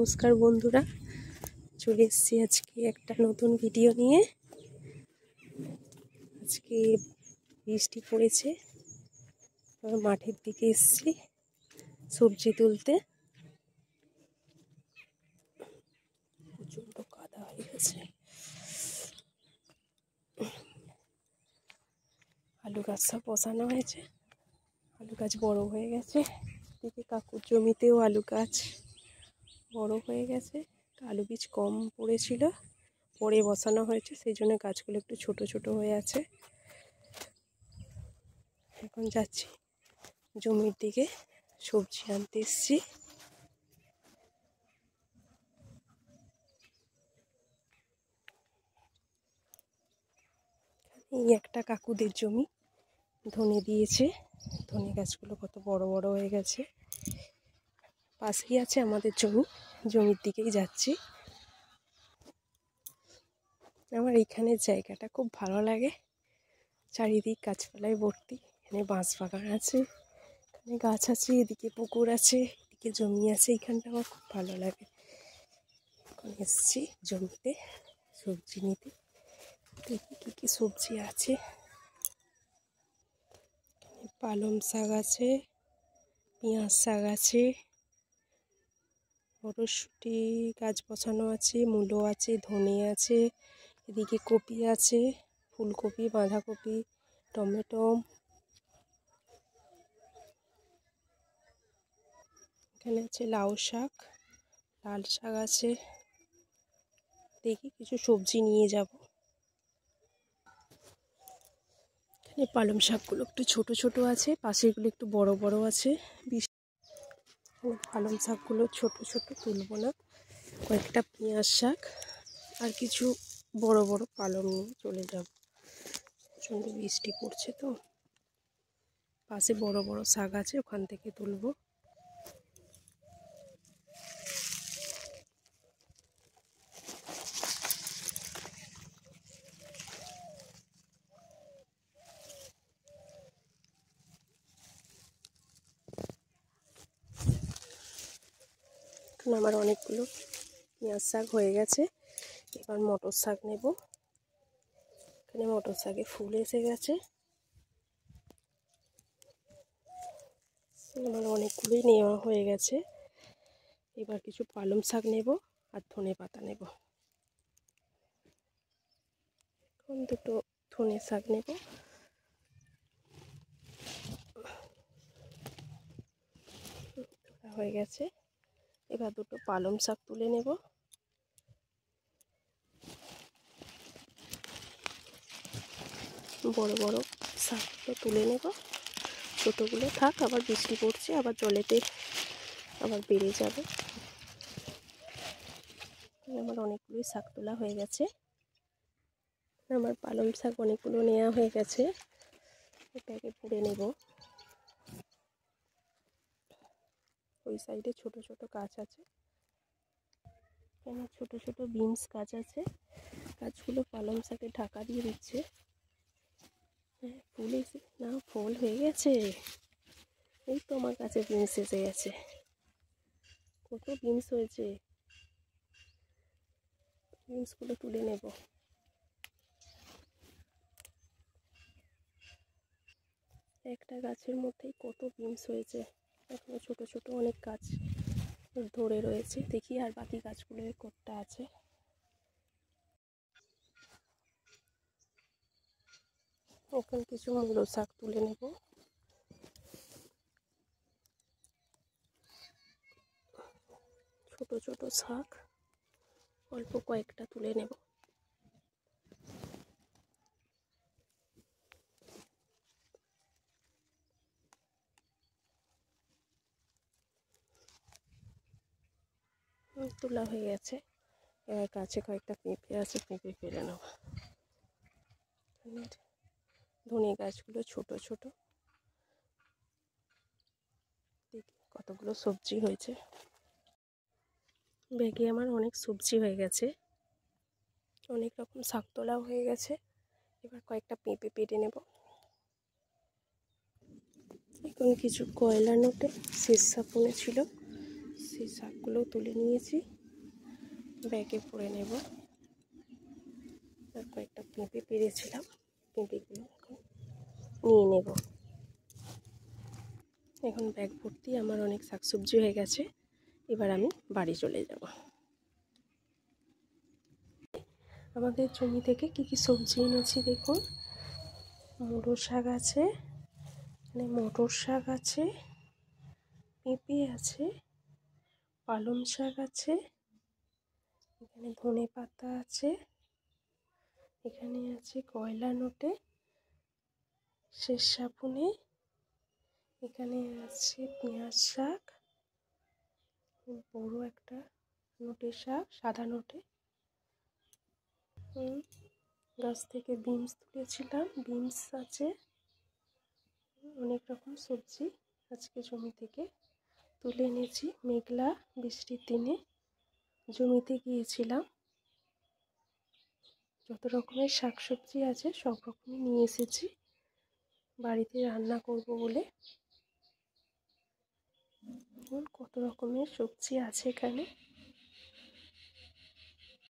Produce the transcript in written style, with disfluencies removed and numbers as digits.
নমস্কার বন্ধুরা, চলে এসেছি আজকে একটা নতুন ভিডিও নিয়ে। আজকে বৃষ্টি পড়েছে, মাঠের দিকে এসেছি সবজি তুলতে। প্রচণ্ড কাদা হয়ে গেছে। আলু গাছ সব বসানো হয়েছে, আলু গাছ বড় হয়ে গেছে। দিকে কাকুর জমিতেও আলু গাছ বড় হয়ে গেছে। আলু বীজ কম পড়েছিল, পরে বসানো হয়েছে, সেই জন্য গাছগুলো একটু ছোট ছোট হয়ে আছে। এখন যাচ্ছি জমির দিকে, সবজি আনতে এসেছি। এই একটা কাকুদের জমি, ধনে দিয়েছে। ধনে গাছগুলো কত বড় বড় হয়ে গেছে। পাশেই আছে আমাদের জমি, জমির দিকেই যাচ্ছি। আমার এইখানের জায়গাটা খুব ভালো লাগে, চারিদিক গাছপালায় ভর্তি। এখানে বাঁশ বাগান আছে, এখানে গাছ আছে, এদিকে পুকুর আছে, এদিকে জমি আছে। এইখানটা আমার খুব ভালো লাগে। এখন এসেছি জমিতে সবজি নিতে, দেখি কী কী সবজি আছে। পালং শাক আছে, পেঁয়াজ শাক আছে, মটরশুঁটি গাছ বসানো আছে, মূলো আছে, ধনে আছে, এদিকে কপি আছে, ফুলকপি, বাঁধাকপি, টমেটো। এখানে আছে লাউ শাক, লাল শাক আছে। দেখি কিছু সবজি নিয়ে যাব। এখানে পালং শাকগুলো একটু ছোট ছোট আছে, পাশেগুলো একটু বড় বড় আছে। পালং শাকগুলো ছোট ছোট তুলব না, কয়েকটা পেঁয়াজ শাক আর কিছু বড় বড় পালং নিয়ে চলে যাব। প্রচণ্ড বৃষ্টি পড়ছে তো, পাশে বড় বড় শাক আছে, ওখান থেকে তুলব। এখন আমার অনেকগুলো পেঁয়াজ শাক হয়ে গেছে, এবার মটর শাক নেব। এখানে মটর শাকে ফুল এসে গেছে। আমার অনেকগুলোই নেওয়া হয়ে গেছে। এবার কিছু পালং শাক নেব আর ধনে পাতা নেব। এখন দুটো ধনে শাক নেব। হয়ে গেছে, এবার দুটো পালং শাক তুলে নেব। বড় বড় শাকগুলো তুলে নেব, ছোটোগুলো থাক, আবার বৃষ্টি পড়ছে, আবার জলেতে আবার বেড়ে যাবে। আমার অনেকগুলোই শাক তোলা হয়ে গেছে। আমার পালং শাক অনেকগুলো নেওয়া হয়ে গেছে, এটাকে পুড়ে নেব। ওই সাইডে ছোট ছোট গাছ আছে, এখানে ছোট ছোট বিনস গাছ আছে। গাছগুলো পালং শাকে ঢাকা দিয়ে দিচ্ছে। হ্যাঁ, ফুল এসে না, ফল হয়ে গেছে। এই তো আমার কাছে বিনস এসে গেছে, কত বিনস হয়েছে। বিনসগুলো তুলে নেব। একটা গাছের মধ্যেই কত বিনস হয়েছে। এখনো ছোট ছোট অনেক গাছ ধরে রয়েছে, দেখি আর বাকি গাছগুলো কতটা আছে। এখন কিছু মূলো শাক তুলে নেব। ছোট ছোট শাক, অল্প কয়েকটা তুলে নেব। তোলা হয়ে গেছে, এবার গাছে কয়েকটা পেঁপে আছে, পেঁপে ফেলে নেব। ধনে গাছগুলো ছোট ছোট, দেখি কতগুলো সবজি হয়েছে। ব্যাগে আমার অনেক সবজি হয়ে গেছে, অনেক রকম শাক তোলাও হয়ে গেছে। এবার কয়েকটা পেঁপে পেটে নেব। এখন কিছু কয়লা নোটে শেষ স্থাপনে ছিল, সেই শাকগুলোও তুলে নিয়েছি, ব্যাগে ভরে নেব। আর কয়েকটা পেঁপে পেরেছিলাম, পেঁপেগুলো এখন নিয়ে নেব। এখন ব্যাগ ভর্তি আমার অনেক শাকসবজি হয়ে গেছে, এবার আমি বাড়ি চলে যাব। আমাদের জমি থেকে কি কি সবজি এনেছি দেখুন। মূলো শাক আছে, এখানে মটর শাক আছে, পেঁপে আছে, পালং শাক আছে, এখানে ধনে পাতা আছে, এখানে আছে কয়লা নোটে, শেরশাফুনে, এখানে আছে পেঁয়াজ শাক, বড় একটা নোটে শাক, সাদা নোটে। গাছ থেকে বিনস তুলেছিলাম, বিনস আছে। অনেক রকম সবজি আজকে জমি থেকে তুলে এনেছি। মেঘলা বৃষ্টির দিনে জমিতে গিয়েছিলাম, যত রকমের শাকসবজি আছে সব রকমই নিয়ে এসেছি বাড়িতে রান্না করব বলে। কত রকমের সবজি আছে এখানে।